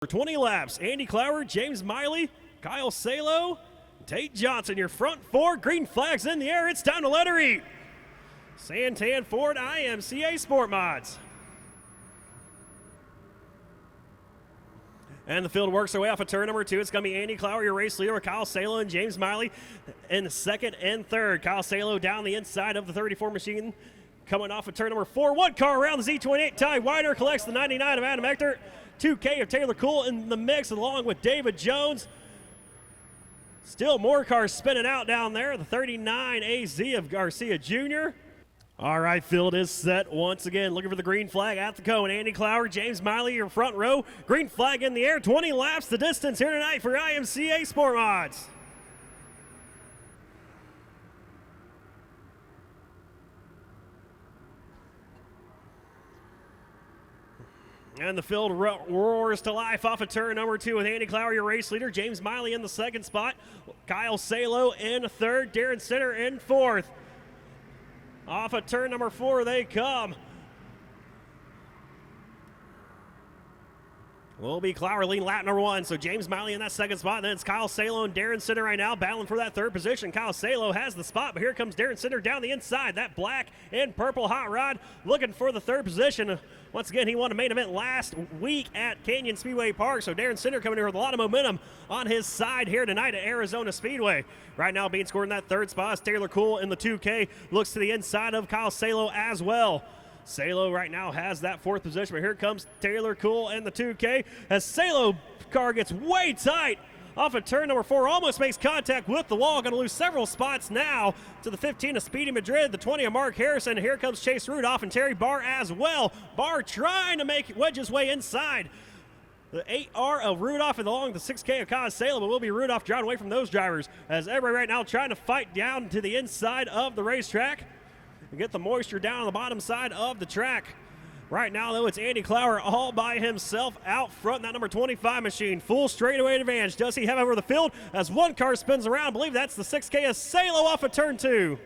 For 20 laps, Andy Clower, James Miley, Kyle Salo, Tate Johnson, your front four. Green flags in the air. It's time to let her eat. Santan Ford, IMCA Sport Mods. And the field works their way off of turn number 2. It's going to be Andy Clower, your race leader, with Kyle Salo and James Miley in the second and third. Kyle Salo down the inside of the 34 machine. Coming off of turn number 4. One car around the Z28. Ty Wider collects the 99 of Adam Ector. 2K of Taylor Cool in the mix along with David Jones. Still more cars spinning out down there. The 39 AZ of Garcia Jr. All right, field is set once again. Looking for the green flag at the cone. Andy Clower, James Miley, your front row. Green flag in the air. 20 laps the distance here tonight for IMCA Sport Mods. And the field roars to life off of turn number 2 with Andy Clower, your race leader. James Miley in the second spot. Kyle Salo in third. Darren Center in fourth. Off of turn number 4 they come. Will be Clower leading lap number 1. So James Miley in that second spot. Then it's Kyle Salo and Darren Center right now battling for that third position. Kyle Salo has the spot, but here comes Darren Center down the inside. That black and purple hot rod looking for the third position. Once again, he won a main event last week at Canyon Speedway Park. So Darren Center coming in with a lot of momentum on his side here tonight at Arizona Speedway. Right now being scored in that third spot is Taylor Cool in the 2K. Looks to the inside of Kyle Salo as well. Salo right now has that fourth position, but here comes Taylor Cool in the 2K as Salo car gets way tight off of turn number 4, almost makes contact with the wall. Going to lose several spots now to the 15 of Speedy Madrid, the 20 of Mark Harrison. Here comes Chase Rudolph and Terry Barr as well. Barr trying to wedge his way inside the 8R of Rudolph and along the 6K of Kyle Salo, but will be Rudolph drawn away from those drivers as everybody right now trying to fight down to the inside of the racetrack and get the moisture down on the bottom side of the track. Right now, though, it's Andy Clower all by himself out front in that number 25 machine. Full straightaway advantage. Does he have over the field as one car spins around? I believe that's the 6K of Salo off of turn 2.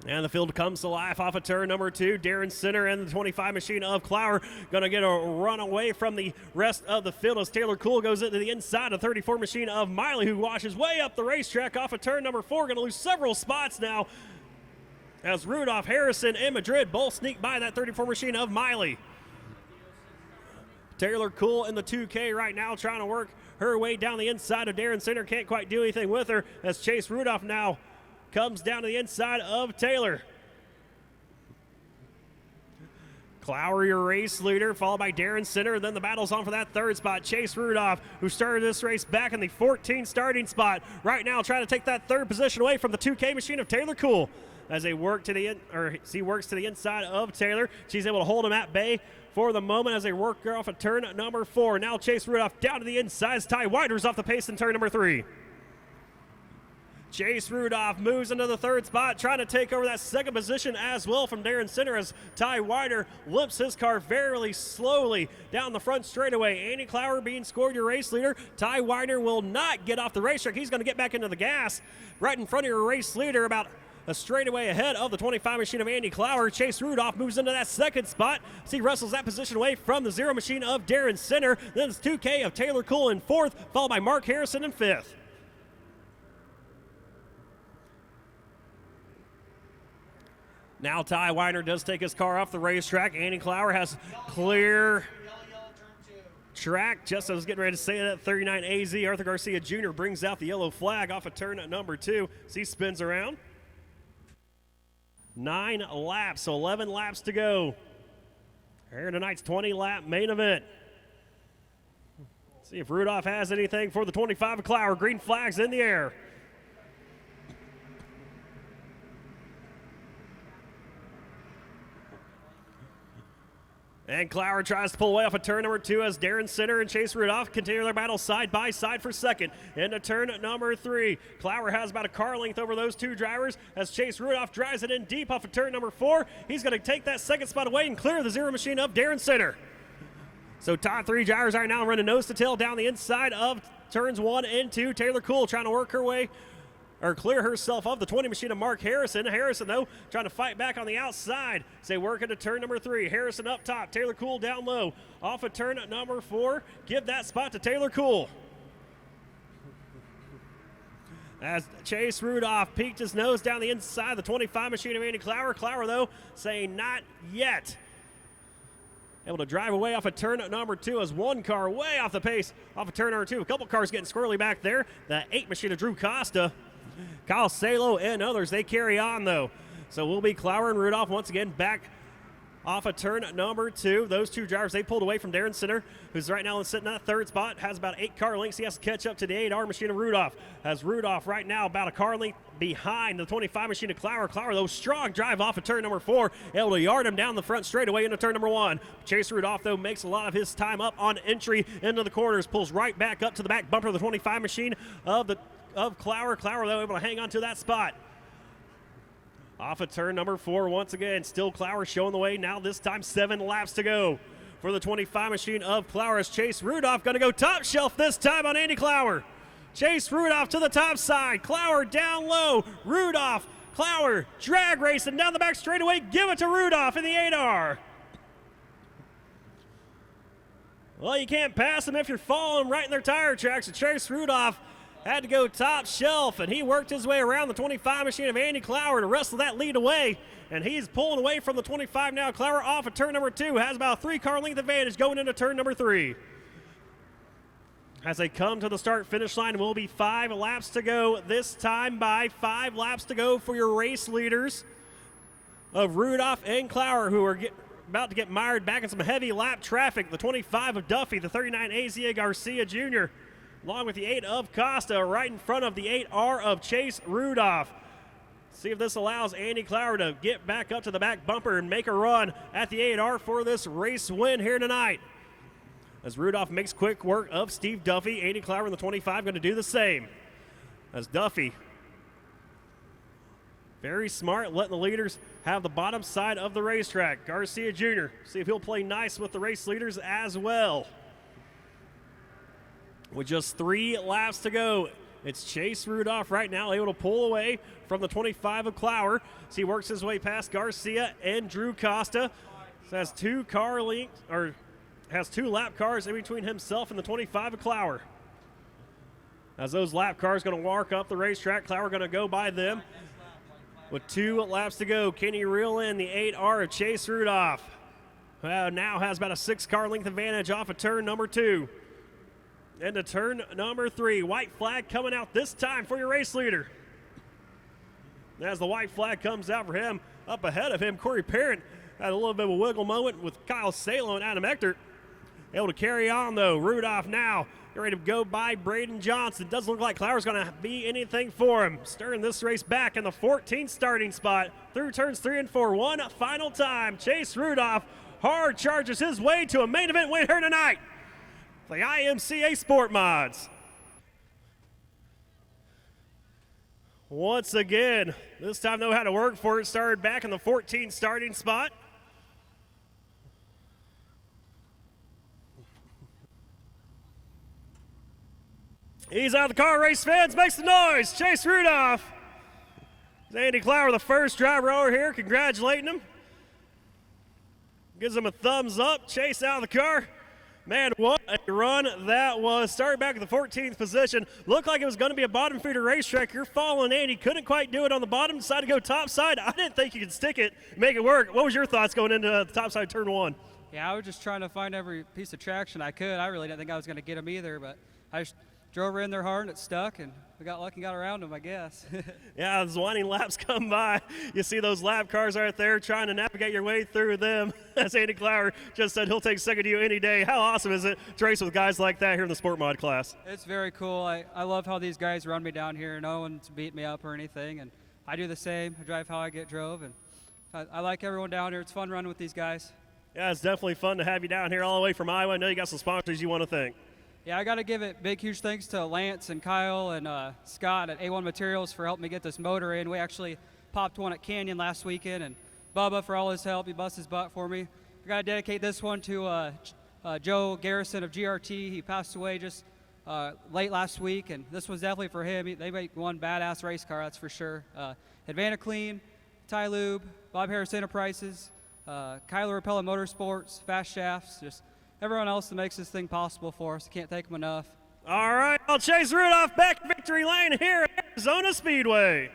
And the field comes to life off of turn number 2. Darren Center and the 25 machine of Clower going to get a run away from the rest of the field as Taylor Cool goes into the inside of 34 machine of Miley, who washes way up the racetrack off of turn number 4. Going to lose several spots now as Rudolph, Harrison, and Madrid both sneak by that 34 machine of Miley. Taylor Cool in the 2K right now trying to work her way down the inside of Darren Center. Can't quite do anything with her as Chase Rudolph now comes down to the inside of Taylor. Clower, your race leader, followed by Darren Center. Then the battle's on for that third spot. Chase Rudolph, who started this race back in the 14 starting spot, right now trying to take that third position away from the 2K machine of Taylor Cool. As they work to the he works to the inside of Taylor. She's able to hold him at bay for the moment as they work her off of turn number 4. Now Chase Rudolph down to the inside as Ty Wider's off the pace in turn number 3. Chase Rudolph moves into the third spot, trying to take over that second position as well from Darren Center as Ty Wider limps his car very slowly down the front straightaway. Andy Clower being scored your race leader. Ty Wider will not get off the racetrack. He's going to get back into the gas right in front of your race leader, about a straightaway ahead of the 25 machine of Andy Clower. Chase Rudolph moves into that second spot as he wrestles that position away from the 0 machine of Darren Center. Then it's 2K of Taylor Cool in fourth, followed by Mark Harrison in fifth. Now Ty Wider does take his car off the racetrack. Andy Clower has clear track. Just as I was getting ready to say that, 39 AZ, Arthur Garcia Jr. brings out the yellow flag off of turn number 2 as he spins around. 9 laps, so 11 laps to go. Here tonight's 20-lap main event. Let's see if Rudolph has anything for the 25 of Clower. Green flags in the air. And Clower tries to pull away off of turn number 2 as Darren Center and Chase Rudolph continue their battle side by side for second. Into turn number 3. Clower has about a car length over those two drivers as Chase Rudolph drives it in deep off of turn number 4. He's going to take that second spot away and clear the 0 machine of Darren Center. So top 3 drivers are now running nose to tail down the inside of turns 1 and 2. Taylor Cool trying to work her way clear herself of the 20 machine of Mark Harrison. Harrison, though, trying to fight back on the outside. They work into turn number 3. Harrison up top, Taylor Cool down low. Off of turn number 4, give that spot to Taylor Cool. As Chase Rudolph peeked his nose down the inside of the 25 machine of Andy Clower. Clower, though, saying not yet. Able to drive away off of turn number 2 as one car way off the pace off of turn number 2. A couple cars getting squirrely back there. The 8 machine of Drew Costa. Kyle Salo and others, they carry on, though. So we'll be Clower and Rudolph once again back off of turn number 2. Those two drivers, they pulled away from Darren Center, who's right now sitting at third spot, has about 8 car lengths. He has to catch up to the 8R machine of Rudolph. As Rudolph right now about a car length behind the 25 machine of Clower. Clower, though, strong drive off of turn number 4, able to yard him down the front straightaway into turn number 1. Chase Rudolph, though, makes a lot of his time up on entry into the corners, pulls right back up to the back bumper of the 25 machine of Clower. Clower, though, able to hang on to that spot. Off of turn number 4 once again. Still Clower showing the way. Now this time 7 laps to go for the 25 machine of Clower. As Chase Rudolph going to go top shelf this time on Andy Clower. Chase Rudolph to the top side. Clower down low. Rudolph, Clower drag racing down the back straightaway. Give it to Rudolph in the 8R. Well, you can't pass them if you're following right in their tire tracks. So Chase Rudolph had to go top shelf, and he worked his way around the 25 machine of Andy Clower to wrestle that lead away, and he's pulling away from the 25 now. Clower off of turn number 2, has about a 3-car length advantage going into turn number 3. As they come to the start-finish line, will be 5 laps to go this time by 5 laps to go for your race leaders of Rudolph and Clower, who are about to get mired back in some heavy lap traffic. The 25 of Duffy, the 39 Azia Garcia Jr., along with the 8 of Costa, right in front of the 8R of Chase Rudolph. See if this allows Andy Clower to get back up to the back bumper and make a run at the 8R for this race win here tonight. As Rudolph makes quick work of Steve Duffy, Andy Clower in the 25 going to do the same. As Duffy, very smart, letting the leaders have the bottom side of the racetrack. Garcia Jr., see if he'll play nice with the race leaders as well. With just 3 laps to go, it's Chase Rudolph right now able to pull away from the 25 of Clower. So he works his way past Garcia and Drew Costa. So has 2 lap cars in between himself and the 25 of Clower. As those lap cars going to walk up the racetrack, Clower going to go by them. With 2 laps to go, can he reel in the 8R of Chase Rudolph? Now has about a 6-car length advantage off of turn number 2. Into turn number 3. White flag coming out this time for your race leader. As the white flag comes out for him, up ahead of him, Corey Parent had a little bit of a wiggle moment with Kyle Salo and Adam Echtert. Able to carry on, though. Rudolph now ready to go by Braden Johnson. Doesn't look like Clower's going to be anything for him. Stirring this race back in the 14th starting spot through turns 3 and 4. One final time. Chase Rudolph hard charges his way to a main event win here tonight. The IMCA Sport Mods. Once again, this time know how to work for it. Started back in the 14th starting spot. He's out of the car, race fans, makes the noise. Chase Rudolph. Andy Clower, the first driver over here, congratulating him. Gives him a thumbs up. Chase out of the car. Man, what a run that was. Started back at the 14th position. Looked like it was going to be a bottom feeder racetrack. You're following Andy. Couldn't quite do it on the bottom. Decided to go top side. I didn't think you could stick it, make it work. What was your thoughts going into the top side turn 1? Yeah, I was just trying to find every piece of traction I could. I really didn't think I was going to get him either, but I just drove her in there hard and it stuck, and we got lucky and got around him, I guess. Yeah, as winding laps come by, you see those lap cars right there trying to navigate your way through them. As Andy Clower just said, he'll take second to you any day. How awesome is it to race with guys like that here in the Sport Mod class? It's very cool. I love how these guys run me down here. No one's beat me up or anything, and I do the same. I drive how I get drove, and I like everyone down here. It's fun running with these guys. Yeah, it's definitely fun to have you down here all the way from Iowa. I know you got some sponsors you want to thank. Yeah, I got to give it big, huge thanks to Lance and Kyle and Scott at A1 Materials for helping me get this motor in. We actually popped one at Canyon last weekend, and Bubba for all his help. He busted his butt for me. I got to dedicate this one to Joe Garrison of GRT. He passed away just late last week, and this was definitely for him. They make one badass race car, that's for sure. Advanta Clean, Ty Lube, Bob Harris Enterprises, Kyler Repella Motorsports, Fast Shafts, just everyone else that makes this thing possible for us. Can't thank them enough. All right, well, Chase Rudolph back in victory lane here at Arizona Speedway.